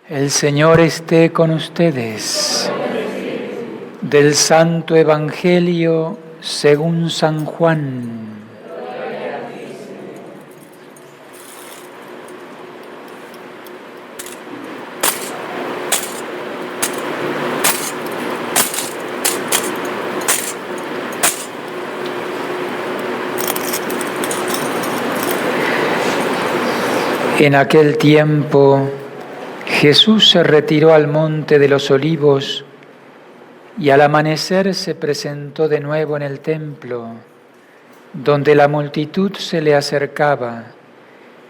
El Señor esté con ustedes. Del Santo Evangelio según San Juan. En aquel tiempo, Jesús se retiró al monte de los Olivos y al amanecer se presentó de nuevo en el templo, donde la multitud se le acercaba,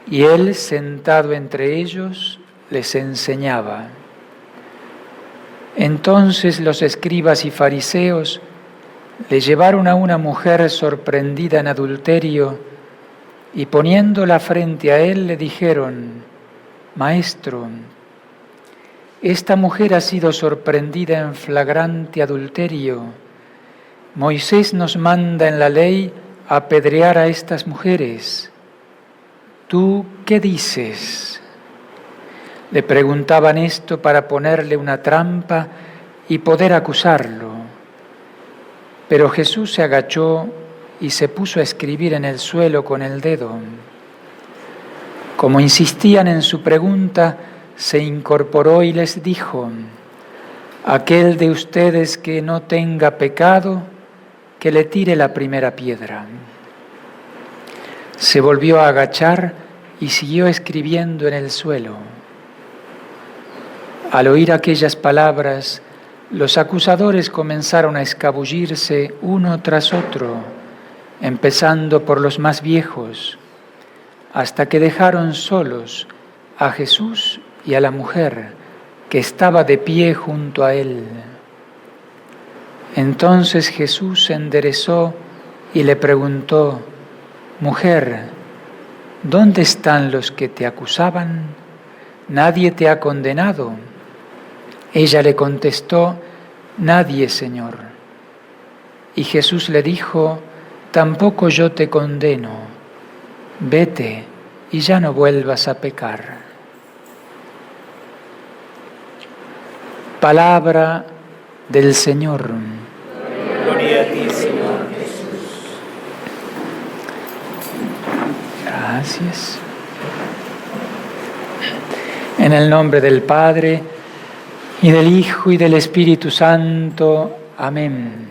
y él, sentado entre ellos, les enseñaba. Entonces los escribas y fariseos le llevaron a una mujer sorprendida en adulterio y poniéndola frente a él le dijeron: Maestro, esta mujer ha sido sorprendida en flagrante adulterio. Moisés nos manda en la ley apedrear a estas mujeres. ¿Tú qué dices? Le preguntaban esto para ponerle una trampa y poder acusarlo. Pero Jesús se agachó y se puso a escribir en el suelo con el dedo. Como insistían en su pregunta, se incorporó y les dijo: aquel de ustedes que no tenga pecado, que le tire la primera piedra. Se volvió a agachar y siguió escribiendo en el suelo. Al oír aquellas palabras, los acusadores comenzaron a escabullirse uno tras otro, empezando por los más viejos, hasta que dejaron solos a Jesús y a la mujer que estaba de pie junto a él. Entonces Jesús se enderezó y le preguntó: Mujer, ¿dónde están los que te acusaban? ¿Nadie te ha condenado? Ella le contestó: Nadie, Señor. Y Jesús le dijo: Tampoco yo te condeno. Vete y ya no vuelvas a pecar. Palabra del Señor. Gloria a ti, Señor Jesús. Gracias. En el nombre del Padre, y del Hijo, y del Espíritu Santo. Amén.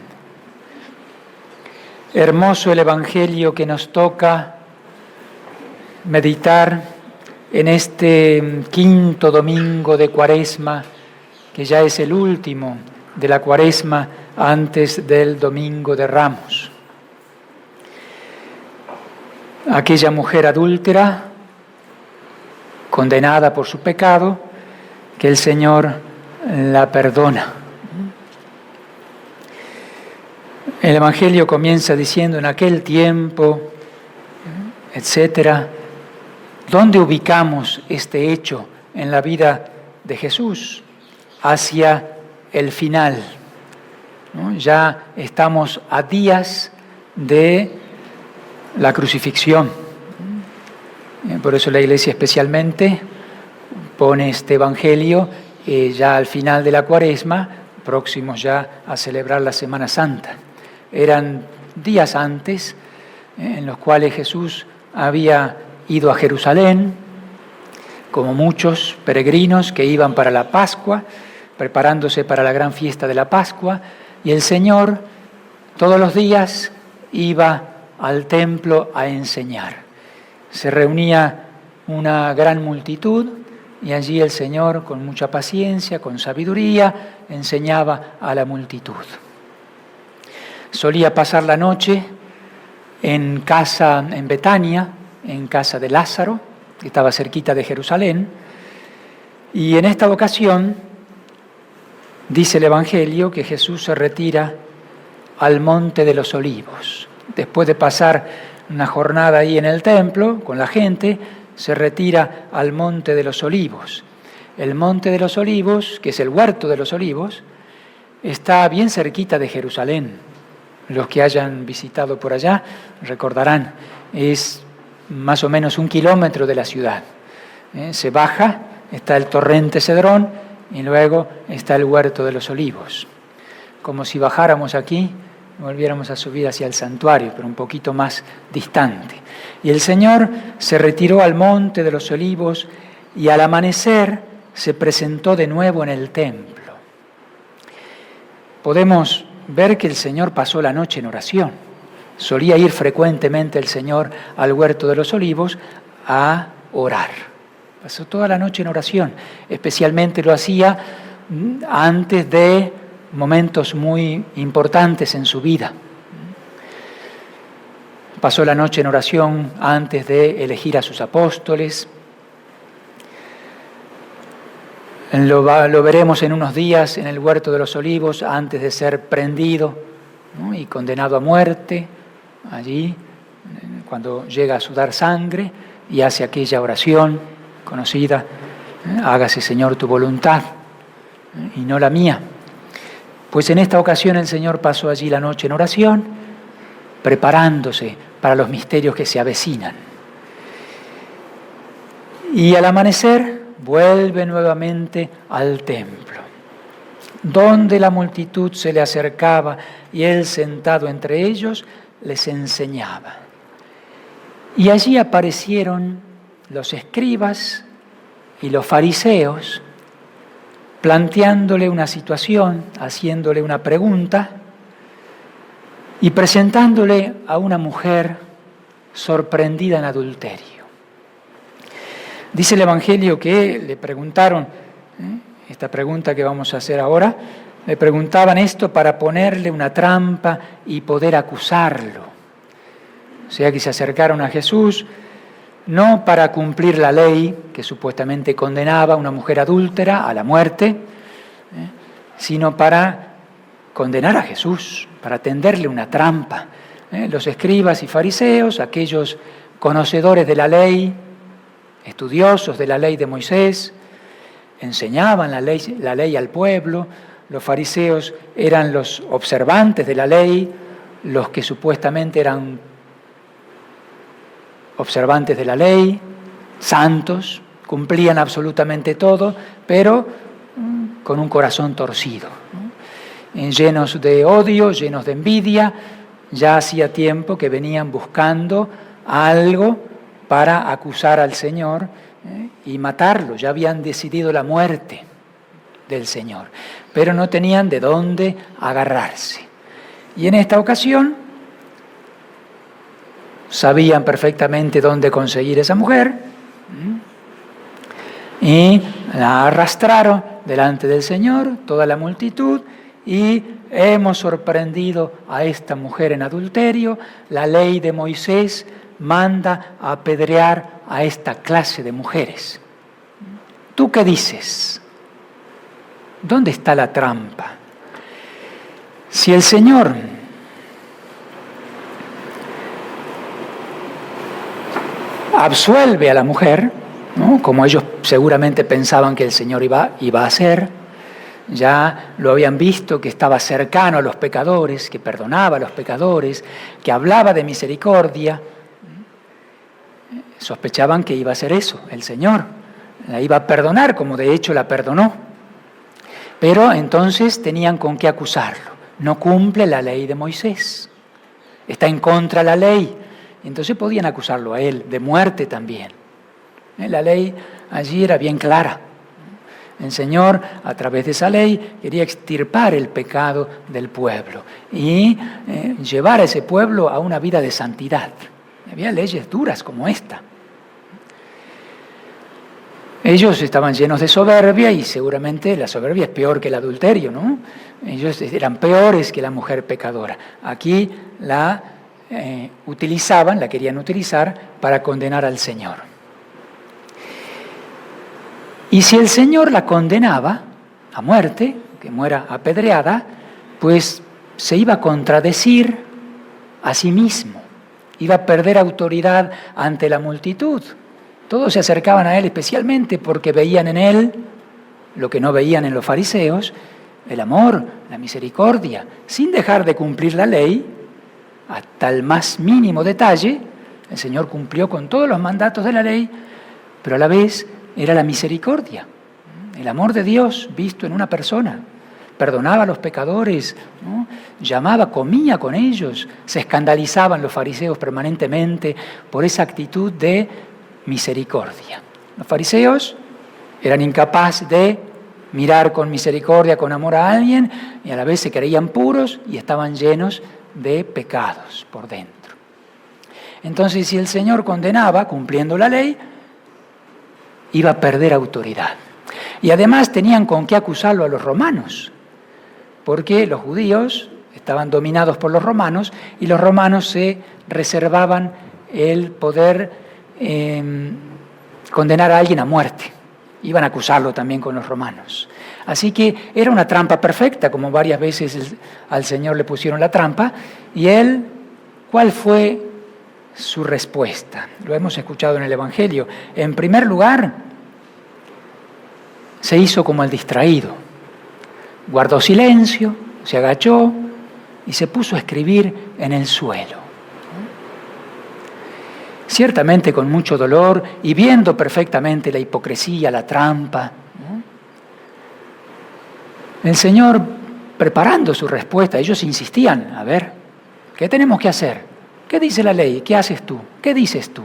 Hermoso el Evangelio que nos toca meditar en este quinto domingo de Cuaresma, que ya es el último de la Cuaresma antes del Domingo de Ramos. Aquella mujer adúltera, condenada por su pecado, que el Señor la perdona. El Evangelio comienza diciendo: en aquel tiempo, etcétera. ¿Dónde ubicamos este hecho en la vida de Jesús? Hacia el final, ¿no? Ya estamos a días de la crucifixión. Por eso la Iglesia especialmente pone este Evangelio ya al final de la Cuaresma, próximos ya a celebrar la Semana Santa. Eran días antes en los cuales Jesús había ido a Jerusalén, como muchos peregrinos que iban para la Pascua, preparándose para la gran fiesta de la Pascua, y el Señor todos los días iba al templo a enseñar. Se reunía una gran multitud y allí el Señor, con mucha paciencia, con sabiduría, enseñaba a la multitud. Solía pasar la noche en Betania, en casa de Lázaro, que estaba cerquita de Jerusalén, y en esta ocasión dice el Evangelio que Jesús se retira al Monte de los Olivos. Después de pasar una jornada ahí en el templo con la gente, se retira al Monte de los Olivos. El Monte de los Olivos, que es el Huerto de los Olivos, está bien cerquita de Jerusalén. Los que hayan visitado por allá recordarán, es más o menos 1 kilómetro de la ciudad. Se baja está el torrente Cedrón y luego está el huerto de los olivos. Como si bajáramos aquí, volviéramos a subir hacia el santuario, pero un poquito más distante. Y el Señor se retiró al monte de los olivos y al amanecer se presentó de nuevo en el templo. Podemos ver que el Señor pasó la noche en oración. Solía ir frecuentemente el Señor al huerto de los olivos a orar. Pasó toda la noche en oración. Especialmente lo hacía antes de momentos muy importantes en su vida. Pasó la noche en oración antes de elegir a sus apóstoles. Lo veremos en unos días en el huerto de los olivos antes de ser prendido, ¿no?, y condenado a muerte. Allí, cuando llega a sudar sangre y hace aquella oración conocida, hágase Señor tu voluntad y no la mía. Pues en esta ocasión el Señor pasó allí la noche en oración, preparándose para los misterios que se avecinan. Y al amanecer vuelve nuevamente al templo, donde la multitud se le acercaba y él, sentado entre ellos, les enseñaba. Y allí aparecieron los escribas y los fariseos, planteándole una situación, haciéndole una pregunta y presentándole a una mujer sorprendida en adulterio. Dice el Evangelio que le preguntaron, esta pregunta que vamos a hacer ahora, le preguntaban esto para ponerle una trampa y poder acusarlo. O sea que se acercaron a Jesús no para cumplir la ley que supuestamente condenaba a una mujer adúltera a la muerte, sino para condenar a Jesús, para tenderle una trampa. Los escribas y fariseos, aquellos conocedores de la ley, estudiosos de la ley de Moisés, enseñaban la ley al pueblo. Los fariseos eran los observantes de la ley, los que supuestamente eran observantes de la ley, santos, cumplían absolutamente todo, pero con un corazón torcido, ¿no? Llenos de odio, llenos de envidia. Ya hacía tiempo que venían buscando algo para acusar al Señor y matarlo. Ya habían decidido la muerte del Señor, pero no tenían de dónde agarrarse. Y en esta ocasión sabían perfectamente dónde conseguir esa mujer y la arrastraron delante del Señor, toda la multitud, y hemos sorprendido a esta mujer en adulterio. La ley de Moisés manda a apedrear a esta clase de mujeres. ¿Tú qué dices? ¿Dónde está la trampa? Si el Señor absuelve a la mujer, ¿no?, como ellos seguramente pensaban que el Señor iba a hacer, ya lo habían visto que estaba cercano a los pecadores, que perdonaba a los pecadores, que hablaba de misericordia, sospechaban que iba a hacer eso, el Señor la iba a perdonar, como de hecho la perdonó. Pero entonces tenían con qué acusarlo. No cumple la ley de Moisés, está en contra de la ley. Entonces podían acusarlo a él de muerte también. La ley allí era bien clara. El Señor, a través de esa ley, quería extirpar el pecado del pueblo y llevar a ese pueblo a una vida de santidad. Había leyes duras como esta. Ellos estaban llenos de soberbia y seguramente la soberbia es peor que el adulterio, ¿no? Ellos eran peores que la mujer pecadora. Aquí la utilizaban, la querían utilizar para condenar al Señor. Y si el Señor la condenaba a muerte, que muera apedreada, pues se iba a contradecir a sí mismo, iba a perder autoridad ante la multitud. Todos se acercaban a él especialmente porque veían en él lo que no veían en los fariseos, el amor, la misericordia, sin dejar de cumplir la ley, hasta el más mínimo detalle. El Señor cumplió con todos los mandatos de la ley, pero a la vez era la misericordia, el amor de Dios visto en una persona. Perdonaba a los pecadores, ¿no? Llamaba, comía con ellos. Se escandalizaban los fariseos permanentemente por esa actitud de misericordia. Los fariseos eran incapaces de mirar con misericordia, con amor a alguien, y a la vez se creían puros y estaban llenos de pecados por dentro. Entonces, si el Señor condenaba, cumpliendo la ley, iba a perder autoridad. Y además tenían con qué acusarlo a los romanos, porque los judíos estaban dominados por los romanos y los romanos se reservaban el poder condenar a alguien a muerte. Iban a acusarlo también con los romanos. Así que era una trampa perfecta, como varias veces al Señor le pusieron la trampa. Y él, ¿cuál fue su respuesta? Lo hemos escuchado en el Evangelio. En primer lugar, se hizo como el distraído. Guardó silencio, se agachó y se puso a escribir en el suelo. Ciertamente con mucho dolor y viendo perfectamente la hipocresía, la trampa. El Señor, preparando su respuesta, ellos insistían, a ver, ¿qué tenemos que hacer? ¿Qué dice la ley? ¿Qué haces tú? ¿Qué dices tú?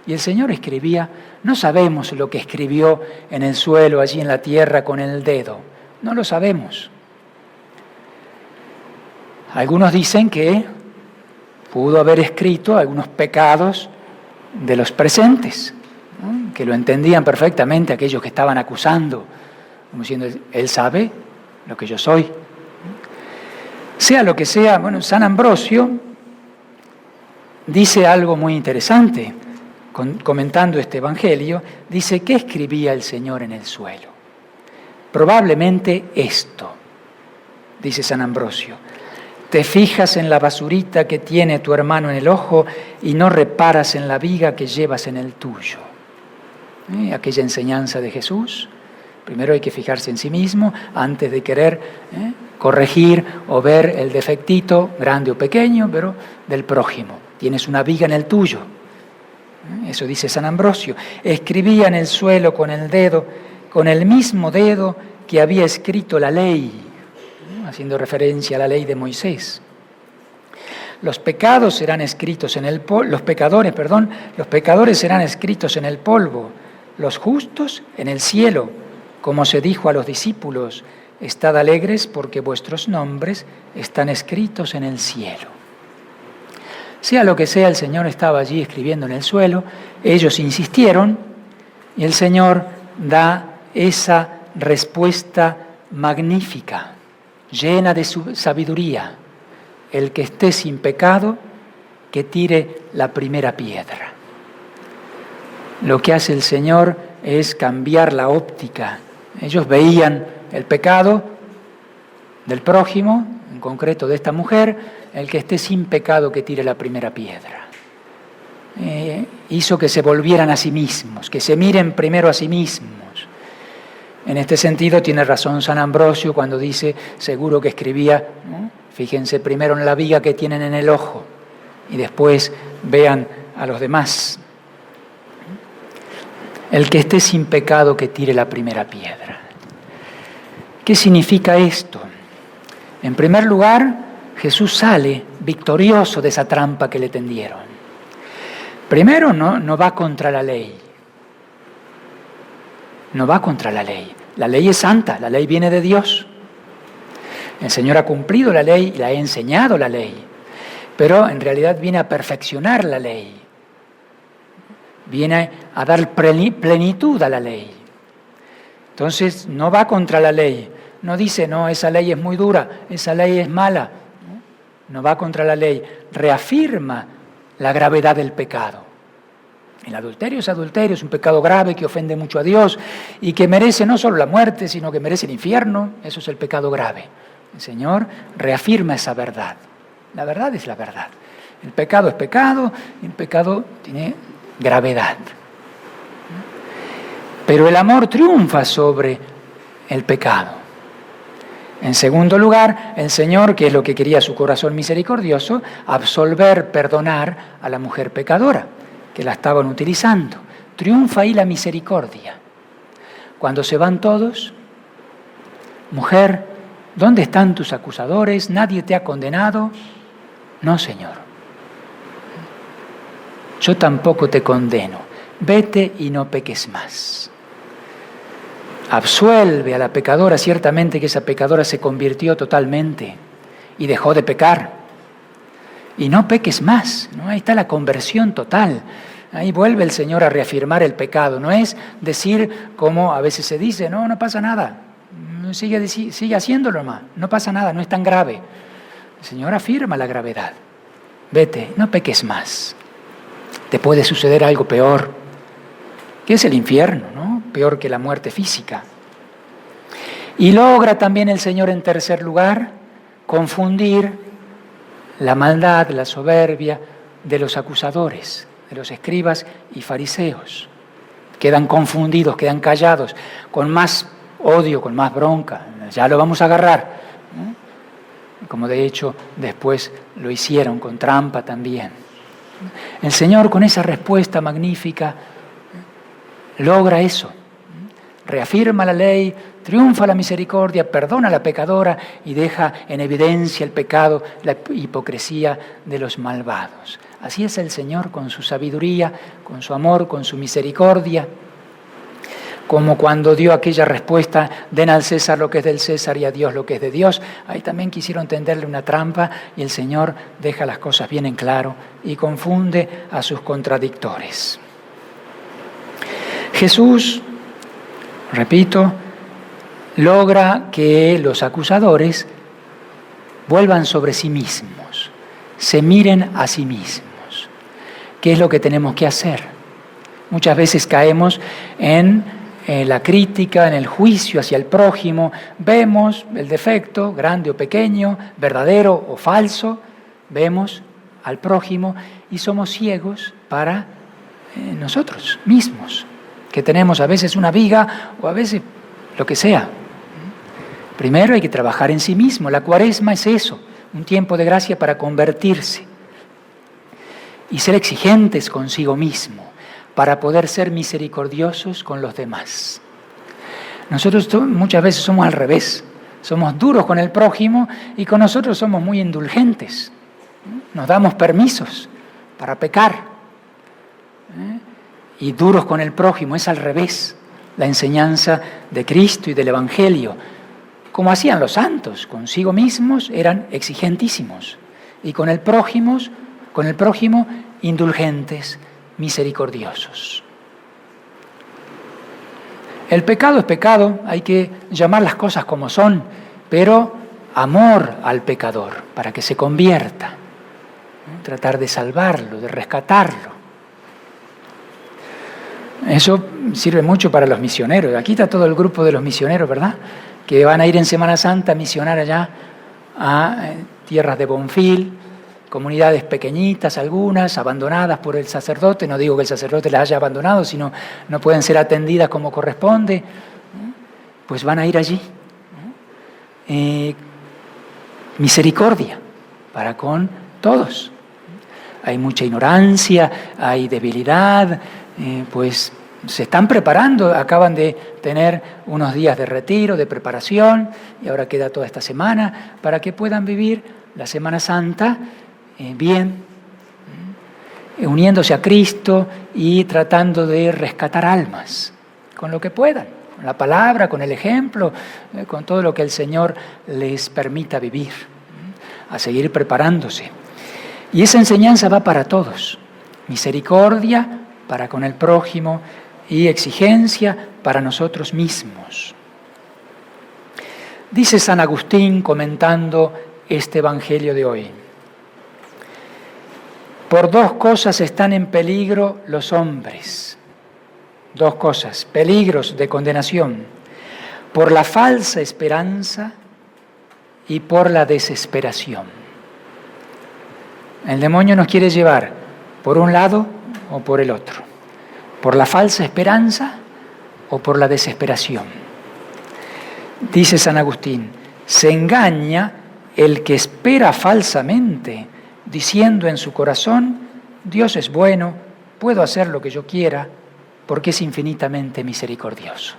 Y el Señor escribía, no sabemos lo que escribió en el suelo, allí en la tierra, con el dedo. No lo sabemos. Algunos dicen que pudo haber escrito algunos pecados de los presentes, ¿no? Que lo entendían perfectamente aquellos que estaban acusando, como diciendo, Él sabe lo que yo soy. Sea lo que sea, bueno, San Ambrosio dice algo muy interesante, comentando este Evangelio, dice, ¿qué escribía el Señor en el suelo? Probablemente esto, dice San Ambrosio, te fijas en la basurita que tiene tu hermano en el ojo y no reparas en la viga que llevas en el tuyo. Aquella enseñanza de Jesús, primero hay que fijarse en sí mismo antes de querer corregir o ver el defectito, grande o pequeño, pero del prójimo. Tienes una viga en el tuyo. Eso dice San Ambrosio. Escribía en el suelo con el dedo, con el mismo dedo que había escrito la ley, haciendo referencia a la ley de Moisés. Los pecadores serán escritos en el los pecadores serán escritos en el polvo, los justos en el cielo, como se dijo a los discípulos, estad alegres porque vuestros nombres están escritos en el cielo. Sea lo que sea, el Señor estaba allí escribiendo en el suelo, ellos insistieron y el Señor da esa respuesta magnífica, llena de su sabiduría. El que esté sin pecado, que tire la primera piedra. Lo que hace el Señor es cambiar la óptica. Ellos veían el pecado del prójimo, en concreto de esta mujer, el que esté sin pecado, que tire la primera piedra. Hizo que se volvieran a sí mismos, que se miren primero a sí mismos. En este sentido tiene razón San Ambrosio cuando dice, seguro que escribía, ¿no? Fíjense primero en la viga que tienen en el ojo y después vean a los demás. El que esté sin pecado, que tire la primera piedra. ¿Qué significa esto? En primer lugar, Jesús sale victorioso de esa trampa que le tendieron. Primero, no va contra la ley. No va contra la ley. La ley es santa, la ley viene de Dios. El Señor ha cumplido la ley y le ha enseñado la ley, pero en realidad viene a perfeccionar la ley. Viene a dar plenitud a la ley. Entonces, no va contra la ley. No dice, no, esa ley es muy dura, esa ley es mala. No va contra la ley. Reafirma la gravedad del pecado. El adulterio es un pecado grave que ofende mucho a Dios y que merece no solo la muerte, sino que merece el infierno. Eso es el pecado grave. El Señor reafirma esa verdad. La verdad es la verdad. El pecado es pecado y el pecado tiene gravedad. Pero el amor triunfa sobre el pecado. En segundo lugar, el Señor, que es lo que quería su corazón misericordioso, absolver, perdonar a la mujer pecadora, que la estaban utilizando. triunfa ahí la misericordia. Cuando se van todos, mujer, ¿dónde están tus acusadores? ¿Nadie te ha condenado? No, Señor. Yo tampoco te condeno. Vete y no peques más. Absuelve a la pecadora, ciertamente que esa pecadora se convirtió totalmente y dejó de pecar. Y no peques más, ¿no? Ahí está la conversión total. Ahí vuelve el Señor a reafirmar el pecado. No es decir como a veces se dice, no pasa nada, sigue haciéndolo nomás, no pasa nada, no es tan grave. El Señor afirma la gravedad. Vete, no peques más. Te puede suceder algo peor, que es el infierno, ¿no? Peor que la muerte física. Y logra también el Señor, en tercer lugar, confundir la maldad, la soberbia de los acusadores, de los escribas y fariseos. Quedan confundidos, quedan callados, con más odio, con más bronca. Ya lo vamos a agarrar, ¿no? Como de hecho después lo hicieron con trampa también. El Señor, con esa respuesta magnífica, logra eso. Reafirma la ley, triunfa la misericordia, perdona a la pecadora y deja en evidencia el pecado, la hipocresía de los malvados. Así es el Señor con su sabiduría, con su amor, con su misericordia. Como cuando dio aquella respuesta, den al César lo que es del César y a Dios lo que es de Dios. Ahí también quisieron tenderle una trampa y el Señor deja las cosas bien en claro y confunde a sus contradictores. Jesús, repito, logra que los acusadores vuelvan sobre sí mismos, se miren a sí mismos. ¿Qué es lo que tenemos que hacer? Muchas veces caemos en la crítica, en el juicio hacia el prójimo. Vemos el defecto, grande o pequeño, verdadero o falso, vemos al prójimo y somos ciegos para nosotros mismos, que tenemos a veces una viga o a veces lo que sea. Primero hay que trabajar en sí mismo. La Cuaresma es eso, un tiempo de gracia para convertirse y ser exigentes consigo mismo, para poder ser misericordiosos con los demás. Nosotros muchas veces somos al revés, somos duros con el prójimo y con nosotros somos muy indulgentes. Nos damos permisos para pecar. Y duros con el prójimo, es al revés. La enseñanza de Cristo y del Evangelio, como hacían los santos, consigo mismos eran exigentísimos y con el prójimo indulgentes, misericordiosos. El pecado es pecado, hay que llamar las cosas como son, pero amor al pecador para que se convierta, tratar de salvarlo, de rescatarlo. Eso sirve mucho para los misioneros. Aquí está todo el grupo de los misioneros, ¿verdad? Que van a ir en Semana Santa a misionar allá a tierras de Bonfil, comunidades pequeñitas, algunas abandonadas por el sacerdote. No digo que el sacerdote las haya abandonado, sino no pueden ser atendidas como corresponde. Pues van a ir allí. Misericordia para con todos. Hay mucha ignorancia, hay debilidad, pues se están preparando, acaban de tener unos días de retiro, de preparación, y ahora queda toda esta semana para que puedan vivir la Semana Santa bien, uniéndose a Cristo y tratando de rescatar almas, con lo que puedan, con la palabra, con el ejemplo, con todo lo que el Señor les permita vivir, a seguir preparándose. Y esa enseñanza va para todos, misericordia para con el prójimo y exigencia para nosotros mismos. Dice San Agustín comentando este Evangelio de hoy: por dos cosas están en peligro los hombres. Dos cosas, peligros de condenación: por la falsa esperanza y por la desesperación. El demonio nos quiere llevar por un lado o por el otro, por la falsa esperanza o por la desesperación. Dice San Agustín: se engaña el que espera falsamente, diciendo en su corazón: Dios es bueno, puedo hacer lo que yo quiera, porque es infinitamente misericordioso.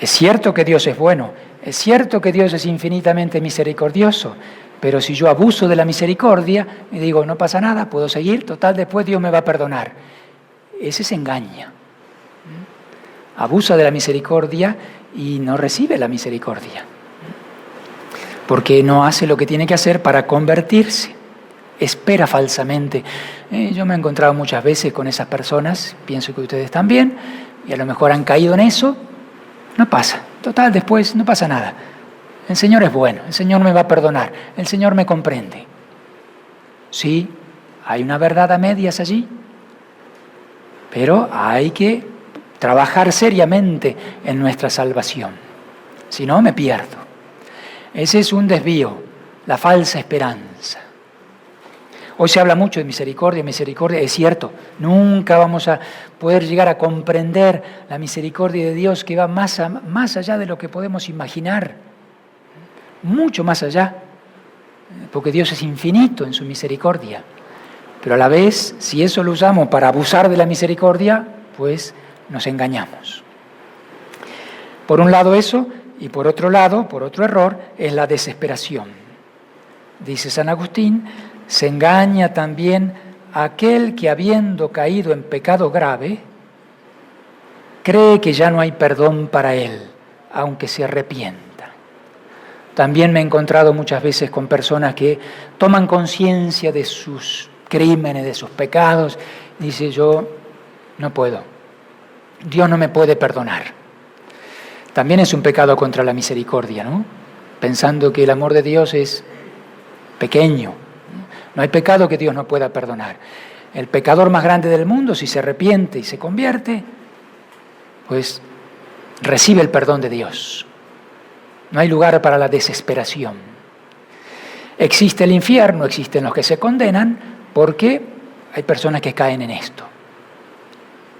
Es cierto que Dios es bueno, es cierto que Dios es infinitamente misericordioso, pero si yo abuso de la misericordia y digo, no pasa nada, puedo seguir, total, después Dios me va a perdonar. Ese se engaña. Abusa de la misericordia y no recibe la misericordia, porque no hace lo que tiene que hacer para convertirse. Espera falsamente. Yo me he encontrado muchas veces con esas personas, pienso que ustedes también, y a lo mejor han caído en eso. No pasa, total, después no pasa nada. El Señor es bueno, el Señor me va a perdonar, el Señor me comprende. Sí, hay una verdad a medias allí, pero hay que trabajar seriamente en nuestra salvación. Si no, me pierdo. Ese es un desvío, la falsa esperanza. Hoy se habla mucho de misericordia, es cierto, nunca vamos a poder llegar a comprender la misericordia de Dios que va más allá de lo que podemos imaginar, mucho más allá, porque Dios es infinito en su misericordia, pero a la vez, si eso lo usamos para abusar de la misericordia, pues nos engañamos. Por un lado eso, y por otro lado, por otro error, es la desesperación. Dice San Agustín, se engaña también aquel que habiendo caído en pecado grave, cree que ya no hay perdón para él, aunque se arrepienta. También me he encontrado muchas veces con personas que toman conciencia de sus crímenes, de sus pecados, y dice, yo no puedo, Dios no me puede perdonar. También es un pecado contra la misericordia, ¿no? Pensando que el amor de Dios es pequeño. No hay pecado que Dios no pueda perdonar. El pecador más grande del mundo, si se arrepiente y se convierte, pues recibe el perdón de Dios. No hay lugar para la desesperación. Existe el infierno, existen los que se condenan, porque hay personas que caen en esto.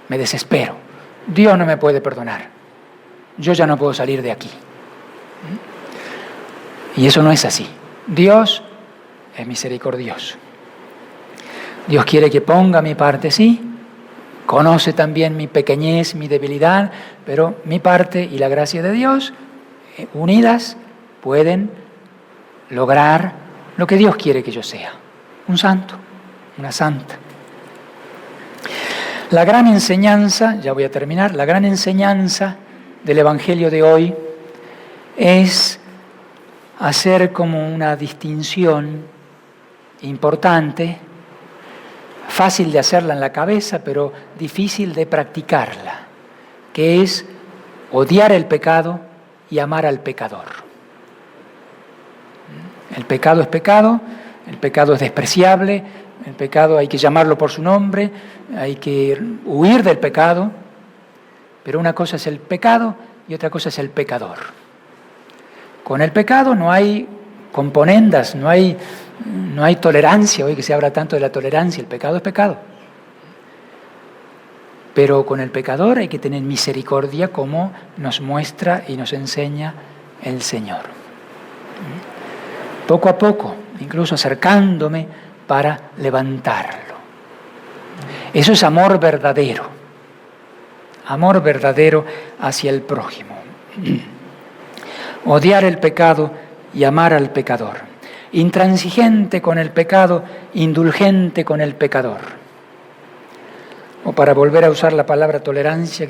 Me desespero. Dios no me puede perdonar. Yo ya no puedo salir de aquí. Y eso no es así. Dios es misericordioso. Dios quiere que ponga mi parte, sí, conoce también mi pequeñez, mi debilidad, pero mi parte y la gracia de Dios, unidas, pueden lograr lo que Dios quiere que yo sea, un santo, una santa. La gran enseñanza, ya voy a terminar, la gran enseñanza del Evangelio de hoy es hacer como una distinción importante, fácil de hacerla en la cabeza, pero difícil de practicarla, que es odiar el pecado y amar al pecador. El pecado es despreciable, el pecado hay que llamarlo por su nombre, hay que huir del pecado, pero una cosa es el pecado y otra cosa es el pecador. Con el pecado no hay componendas, no hay tolerancia, hoy que se habla tanto de la tolerancia, el pecado es pecado. Pero con el pecador hay que tener misericordia como nos muestra y nos enseña el Señor. Poco a poco, incluso acercándome para levantarlo. Eso es amor verdadero hacia el prójimo. Odiar el pecado y amar al pecador. Intransigente con el pecado, indulgente con el pecador. O para volver a usar la palabra tolerancia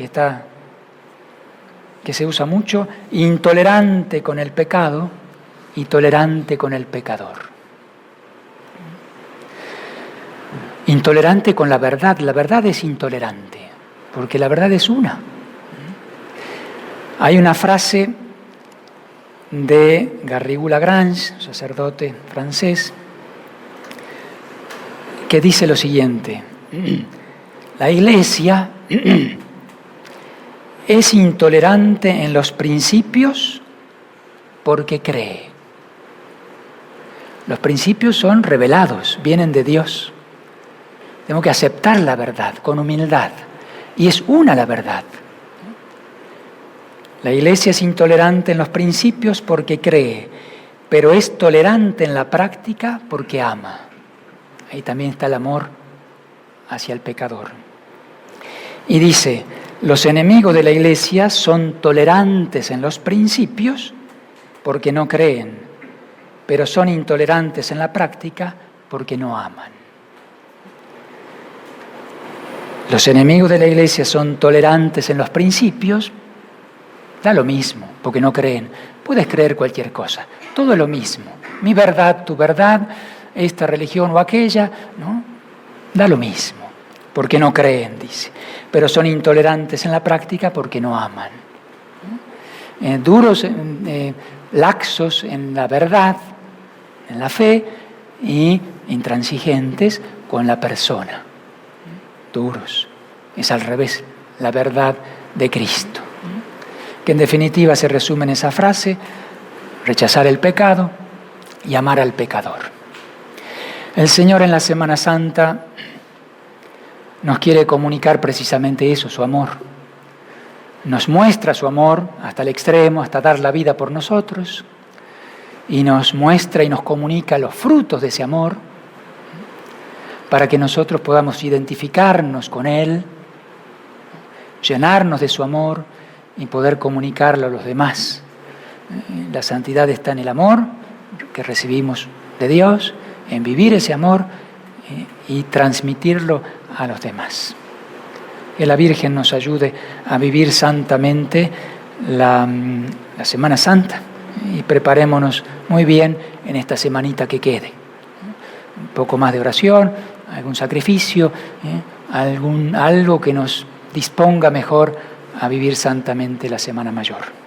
que se usa mucho, intolerante con el pecado y tolerante con el pecador. Intolerante con la verdad es intolerante, porque la verdad es una. Hay una frase de Garrigou-Lagrange, sacerdote francés, que dice lo siguiente: la Iglesia es intolerante en los principios porque cree. Los principios son revelados, vienen de Dios. Tenemos que aceptar la verdad con humildad, y es una la verdad. La Iglesia es intolerante en los principios porque cree, pero es tolerante en la práctica porque ama. Ahí también está el amor hacia el pecador. Y dice, los enemigos de la Iglesia son tolerantes en los principios porque no creen, pero son intolerantes en la práctica porque no aman. Los enemigos de la Iglesia son tolerantes en los principios, da lo mismo, porque no creen. Puedes creer cualquier cosa, todo es lo mismo. Mi verdad, tu verdad, esta religión o aquella, ¿no? Da lo mismo, porque no creen, dice. Pero son intolerantes en la práctica porque no aman. Duros, laxos en la verdad, en la fe, y intransigentes con la persona. Duros. Es al revés, la verdad de Cristo. Que en definitiva se resume en esa frase: rechazar el pecado y amar al pecador. El Señor en la Semana Santa nos quiere comunicar precisamente eso, su amor. Nos muestra su amor hasta el extremo, hasta dar la vida por nosotros, y nos muestra y nos comunica los frutos de ese amor para que nosotros podamos identificarnos con Él, llenarnos de su amor y poder comunicarlo a los demás. La santidad está en el amor que recibimos de Dios, en vivir ese amor y transmitirlo a los demás. Que la Virgen nos ayude a vivir santamente la Semana Santa y preparémonos muy bien en esta semanita que quede. Un poco más de oración, algún sacrificio, algo que nos disponga mejor a vivir santamente la Semana Mayor.